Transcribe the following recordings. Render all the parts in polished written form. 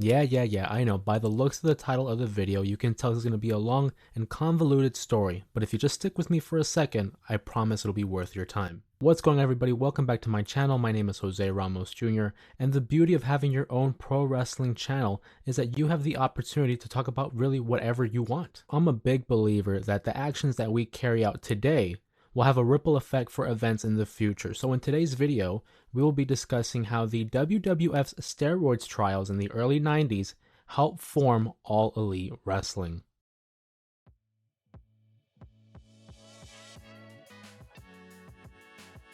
Yeah, I know. By the looks of the title of the video, you can tell this is going to be a long and convoluted story, but if you just stick with me for a second, I promise it'll be worth your time. What's going on, everybody? Welcome back to my channel. My name is Jose Ramos Jr., and the beauty of having your own pro wrestling channel is that you have the opportunity to talk about really whatever you want. I'm a big believer that the actions that we carry out today will have a ripple effect for events in the future. So in today's video, we will be discussing how the WWF's steroids trials in the early 90s helped form All Elite Wrestling.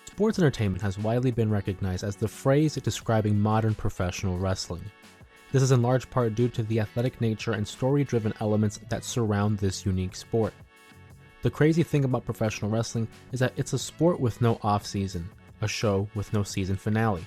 Sports entertainment has widely been recognized as the phrase describing modern professional wrestling. This is in large part due to the athletic nature and story-driven elements that surround this unique sport. The crazy thing about professional wrestling is that it's a sport with no off-season, a show with no season finale.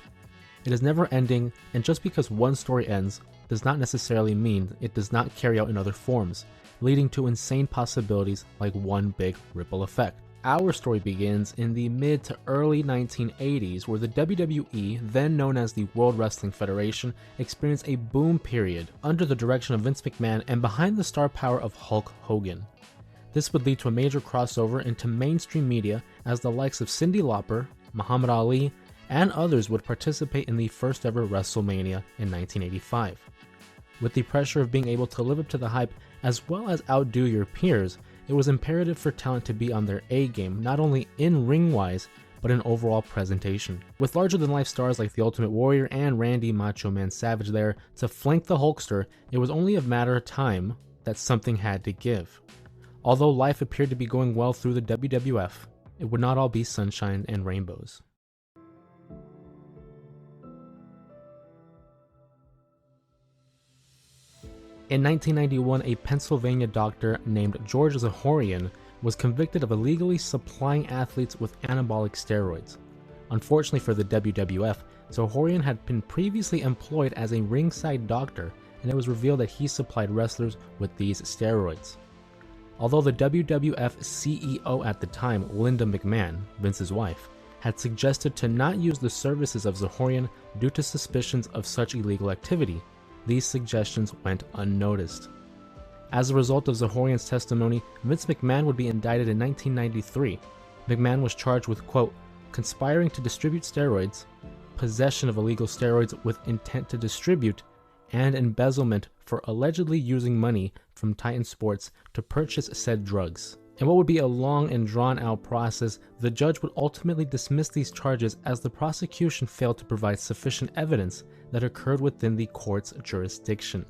It is never ending, and just because one story ends does not necessarily mean it does not carry out in other forms, leading to insane possibilities like one big ripple effect. Our story begins in the mid to early 1980s, where the WWE, then known as the World Wrestling Federation, experienced a boom period under the direction of Vince McMahon and behind the star power of Hulk Hogan. This would lead to a major crossover into mainstream media as the likes of Cyndi Lauper, Muhammad Ali, and others would participate in the first ever WrestleMania in 1985. With the pressure of being able to live up to the hype as well as outdo your peers, it was imperative for talent to be on their A game, not only in ring-wise, but in overall presentation. With larger-than-life stars like The Ultimate Warrior and Randy Macho Man Savage there to flank the Hulkster, it was only a matter of time that something had to give. Although life appeared to be going well through the WWF, it would not all be sunshine and rainbows. In 1991, a Pennsylvania doctor named George Zahorian was convicted of illegally supplying athletes with anabolic steroids. Unfortunately for the WWF, Zahorian had been previously employed as a ringside doctor, and it was revealed that he supplied wrestlers with these steroids. Although the WWF CEO at the time, Linda McMahon, Vince's wife, had suggested to not use the services of Zahorian due to suspicions of such illegal activity, these suggestions went unnoticed. As a result of Zahorian's testimony, Vince McMahon would be indicted in 1993. McMahon was charged with, quote, conspiring to distribute steroids, possession of illegal steroids with intent to distribute, and embezzlement for allegedly using money from Titan Sports to purchase said drugs. In what would be a long and drawn-out process, the judge would ultimately dismiss these charges as the prosecution failed to provide sufficient evidence that occurred within the court's jurisdiction.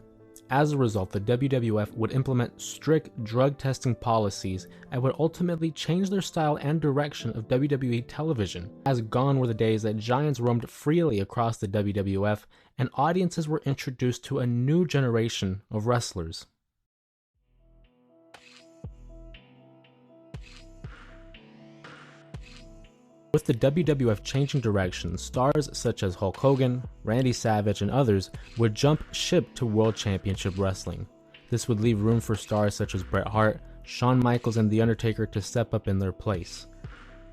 As a result, the WWF would implement strict drug testing policies and would ultimately change their style and direction of WWE television, as gone were the days that giants roamed freely across the WWF and audiences were introduced to a new generation of wrestlers. With the WWF changing direction, stars such as Hulk Hogan, Randy Savage, and others would jump ship to World Championship Wrestling. This would leave room for stars such as Bret Hart, Shawn Michaels, and The Undertaker to step up in their place.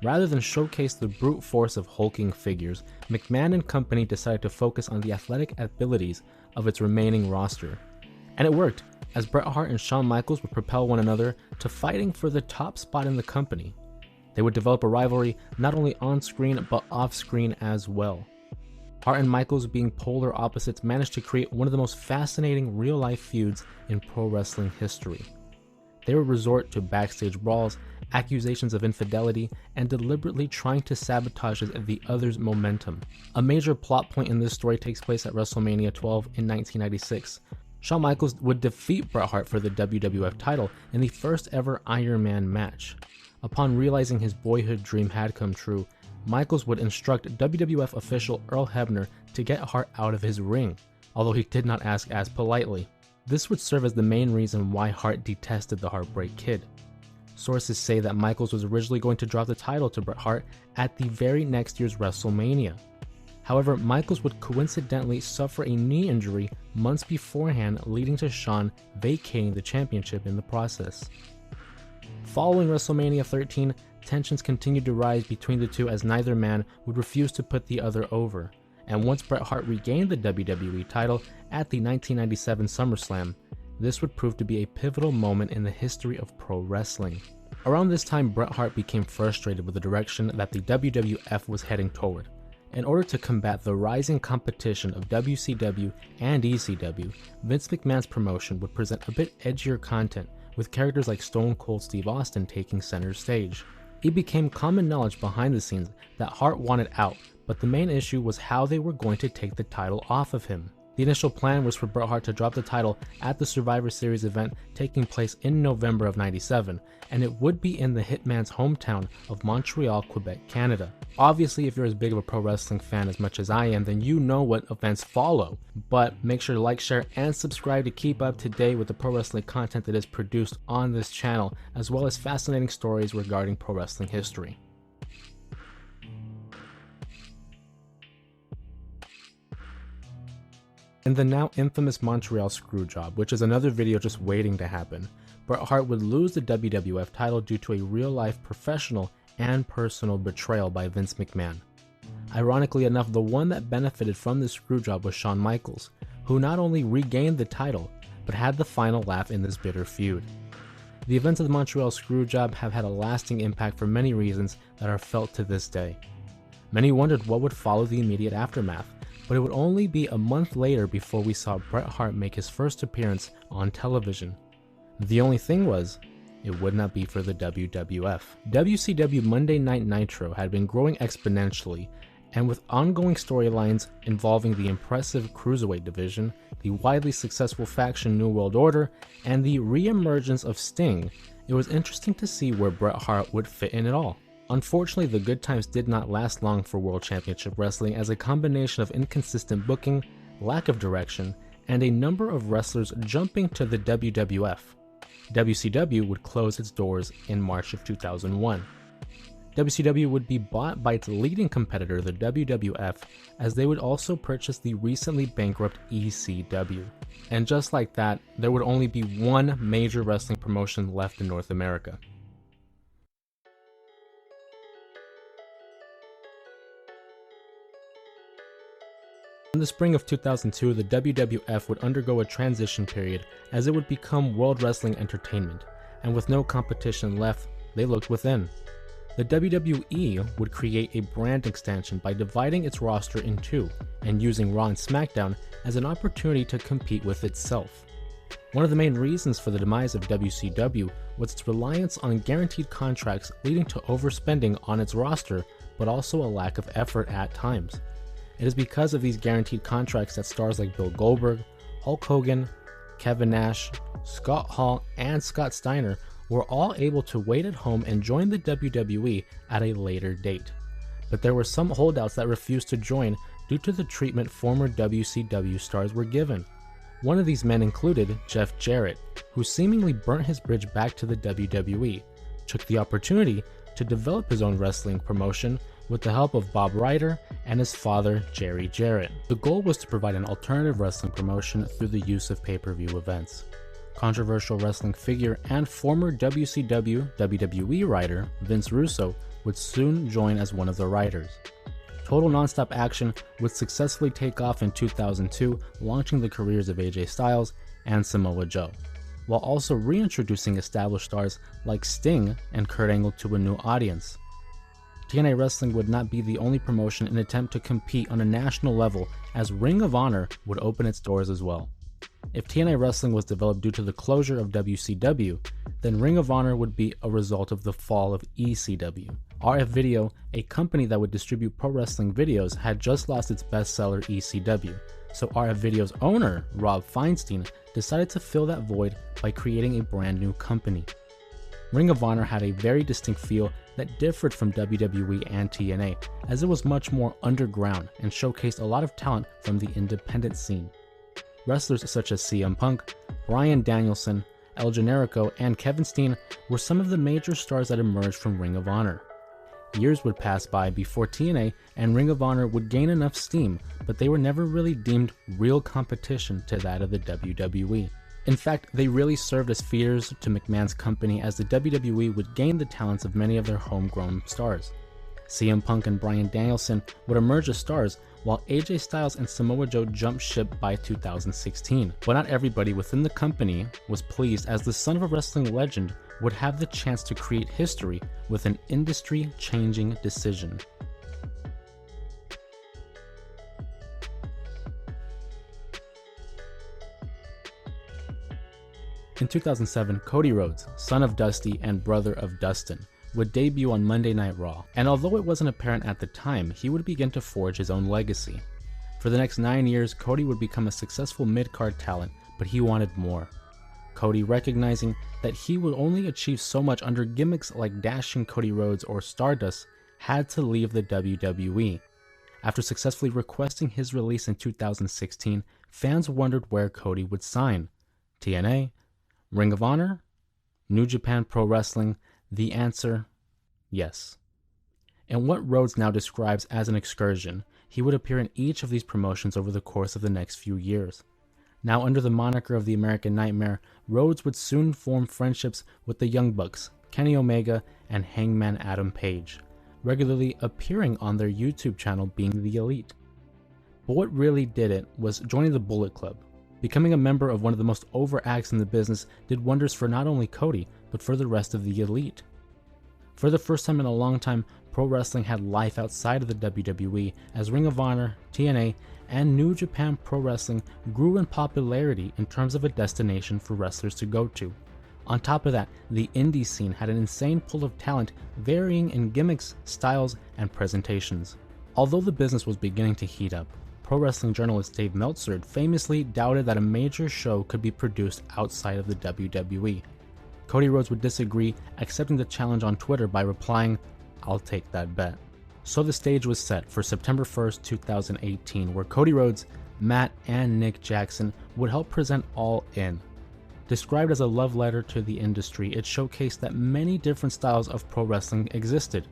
Rather than showcase the brute force of hulking figures, McMahon and company decided to focus on the athletic abilities of its remaining roster. And it worked, as Bret Hart and Shawn Michaels would propel one another to fighting for the top spot in the company. They would develop a rivalry not only on-screen but off-screen as well. Hart and Michaels, being polar opposites, managed to create one of the most fascinating real-life feuds in pro wrestling history. They would resort to backstage brawls, accusations of infidelity, and deliberately trying to sabotage the other's momentum. A major plot point in this story takes place at WrestleMania 12 in 1996. Shawn Michaels would defeat Bret Hart for the WWF title in the first ever Iron Man match. Upon realizing his boyhood dream had come true, Michaels would instruct WWF official Earl Hebner to get Hart out of his ring, although he did not ask as politely. This would serve as the main reason why Hart detested the Heartbreak Kid. Sources say that Michaels was originally going to drop the title to Bret Hart at the very next year's WrestleMania. However, Michaels would coincidentally suffer a knee injury months beforehand, leading to Shawn vacating the championship in the process. Following WrestleMania 13, tensions continued to rise between the two as neither man would refuse to put the other over, and once Bret Hart regained the WWE title at the 1997 SummerSlam, this would prove to be a pivotal moment in the history of pro wrestling. Around this time, Bret Hart became frustrated with the direction that the WWF was heading toward. In order to combat the rising competition of WCW and ECW, Vince McMahon's promotion would present a bit edgier content, with characters like Stone Cold Steve Austin taking center stage. It became common knowledge behind the scenes that Hart wanted out, but the main issue was how they were going to take the title off of him. The initial plan was for Bret Hart to drop the title at the Survivor Series event taking place in November of '97, and it would be in the Hitman's hometown of Montreal, Quebec, Canada. Obviously, if you're as big of a pro wrestling fan as much as I am, then you know what events follow. But make sure to like, share, and subscribe to keep up to date with the pro wrestling content that is produced on this channel, as well as fascinating stories regarding pro wrestling history. In the now infamous Montreal Screwjob, which is another video just waiting to happen, Bret Hart would lose the WWF title due to a real-life professional and personal betrayal by Vince McMahon. Ironically enough, the one that benefited from this screwjob was Shawn Michaels, who not only regained the title, but had the final laugh in this bitter feud. The events of the Montreal Screwjob have had a lasting impact for many reasons that are felt to this day. Many wondered what would follow the immediate aftermath, but it would only be a month later before we saw Bret Hart make his first appearance on television. The only thing was, it would not be for the WWF. WCW Monday Night Nitro had been growing exponentially, and with ongoing storylines involving the impressive Cruiserweight division, the widely successful faction New World Order, and the re-emergence of Sting, it was interesting to see where Bret Hart would fit in it all. Unfortunately, the good times did not last long for World Championship Wrestling, as a combination of inconsistent booking, lack of direction, and a number of wrestlers jumping to the WWF. WCW would close its doors in March of 2001. WCW would be bought by its leading competitor, the WWF, as they would also purchase the recently bankrupt ECW. And just like that, there would only be one major wrestling promotion left in North America. In the spring of 2002, the WWF would undergo a transition period as it would become World Wrestling Entertainment, and with no competition left, they looked within. The WWE would create a brand extension by dividing its roster in two and using Raw and SmackDown as an opportunity to compete with itself. One of the main reasons for the demise of WCW was its reliance on guaranteed contracts, leading to overspending on its roster, but also a lack of effort at times. It is because of these guaranteed contracts that stars like Bill Goldberg, Hulk Hogan, Kevin Nash, Scott Hall, and Scott Steiner were all able to wait at home and join the WWE at a later date. But there were some holdouts that refused to join due to the treatment former WCW stars were given. One of these men included Jeff Jarrett, who seemingly burnt his bridge back to the WWE, took the opportunity to develop his own wrestling promotion with the help of Bob Ryder and his father, Jerry Jarrett. The goal was to provide an alternative wrestling promotion through the use of pay-per-view events. Controversial wrestling figure and former WCW/WWE writer Vince Russo would soon join as one of the writers. Total Nonstop Action would successfully take off in 2002, launching the careers of AJ Styles and Samoa Joe, while also reintroducing established stars like Sting and Kurt Angle to a new audience. TNA Wrestling would not be the only promotion in an attempt to compete on a national level, as Ring of Honor would open its doors as well. If TNA Wrestling was developed due to the closure of WCW, then Ring of Honor would be a result of the fall of ECW. RF Video, a company that would distribute pro wrestling videos, had just lost its bestseller ECW, so RF Video's owner, Rob Feinstein, decided to fill that void by creating a brand new company. Ring of Honor had a very distinct feel that differed from WWE and TNA, as it was much more underground and showcased a lot of talent from the independent scene. Wrestlers such as CM Punk, Bryan Danielson, El Generico, and Kevin Steen were some of the major stars that emerged from Ring of Honor. Years would pass by before TNA and Ring of Honor would gain enough steam, but they were never really deemed real competition to that of the WWE. In fact, they really served as feeders to McMahon's company, as the WWE would gain the talents of many of their homegrown stars. CM Punk and Bryan Danielson would emerge as stars, while AJ Styles and Samoa Joe jumped ship by 2016. But not everybody within the company was pleased, as the son of a wrestling legend would have the chance to create history with an industry-changing decision. In 2007, Cody Rhodes, son of Dusty and brother of Dustin, would debut on Monday Night Raw, and although it wasn't apparent at the time, he would begin to forge his own legacy. For the next 9 years, Cody would become a successful mid-card talent, but he wanted more. Cody, recognizing that he would only achieve so much under gimmicks like Dashing Cody Rhodes or Stardust, had to leave the WWE. After successfully requesting his release in 2016, fans wondered where Cody would sign. TNA? Ring of Honor? New Japan Pro Wrestling? The answer, yes. In what Rhodes now describes as an excursion, he would appear in each of these promotions over the course of the next few years. Now under the moniker of the American Nightmare, Rhodes would soon form friendships with the Young Bucks, Kenny Omega, and Hangman Adam Page, regularly appearing on their YouTube channel being the Elite. But what really did it was joining the Bullet Club. Becoming a member of one of the most over acts in the business did wonders for not only Cody, but for the rest of the Elite. For the first time in a long time, pro wrestling had life outside of the WWE, as Ring of Honor, TNA, and New Japan Pro Wrestling grew in popularity in terms of a destination for wrestlers to go to. On top of that, the indie scene had an insane pool of talent, varying in gimmicks, styles, and presentations. Although the business was beginning to heat up, pro wrestling journalist Dave Meltzer famously doubted that a major show could be produced outside of the WWE. Cody Rhodes would disagree, accepting the challenge on Twitter by replying, "I'll take that bet." So the stage was set for September 1st, 2018, where Cody Rhodes, Matt, and Nick Jackson would help present All In. Described as a love letter to the industry, it showcased that many different styles of pro wrestling existed.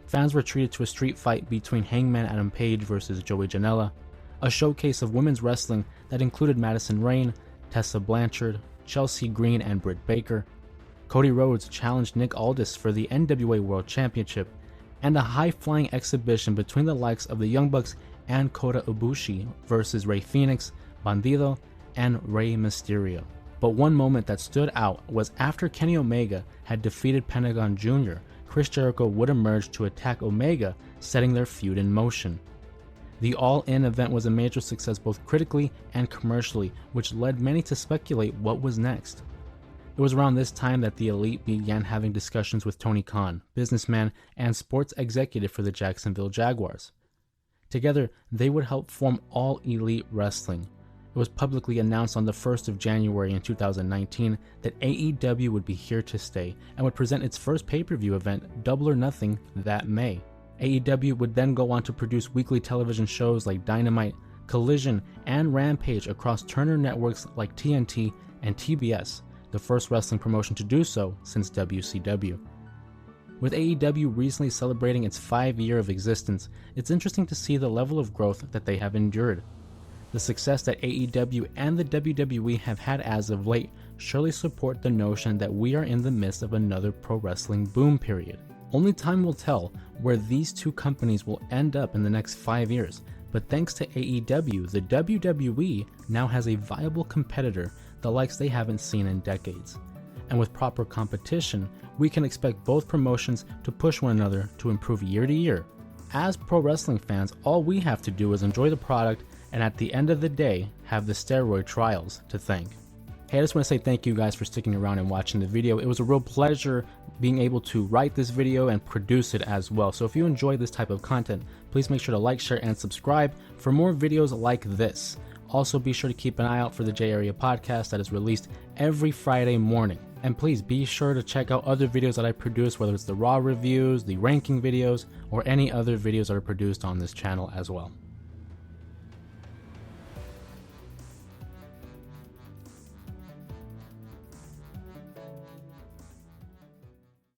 Fans were treated to a street fight between Hangman Adam Page versus Joey Janela, a showcase of women's wrestling that included Madison Rayne, Tessa Blanchard, Chelsea Green, and Britt Baker. Cody Rhodes challenged Nick Aldis for the NWA World Championship, and a high-flying exhibition between the likes of the Young Bucks and Kota Ibushi versus Rey Fenix, Bandido, and Rey Mysterio. But one moment that stood out was after Kenny Omega had defeated Pentagon Jr., Chris Jericho would emerge to attack Omega, setting their feud in motion. The All In event was a major success both critically and commercially, which led many to speculate what was next. It was around this time that the Elite began having discussions with Tony Khan, businessman and sports executive for the Jacksonville Jaguars. Together, they would help form All Elite Wrestling. It was publicly announced on the 1st of January in 2019 that AEW would be here to stay and would present its first pay-per-view event, Double or Nothing, that May. AEW would then go on to produce weekly television shows like Dynamite, Collision, and Rampage across Turner networks like TNT and TBS, the first wrestling promotion to do so since WCW. With AEW recently celebrating its 5-year of existence, it's interesting to see the level of growth that they have endured. The success that AEW and the WWE have had as of late surely support the notion that we are in the midst of another pro wrestling boom period. Only time will tell where these two companies will end up in the next 5 years, but thanks to AEW, the WWE now has a viable competitor the likes they haven't seen in decades. And with proper competition, we can expect both promotions to push one another to improve year to year. As pro wrestling fans, all we have to do is enjoy the product and at the end of the day, have the Steroid Trials to thank. Hey, I just want to say thank you guys for sticking around and watching the video. It was a real pleasure being able to write this video and produce it as well. So if you enjoy this type of content, please make sure to like, share, and subscribe for more videos like this. Also, be sure to keep an eye out for the J Area podcast that is released every Friday morning. And please be sure to check out other videos that I produce, whether it's the Raw reviews, the ranking videos, or any other videos that are produced on this channel as well.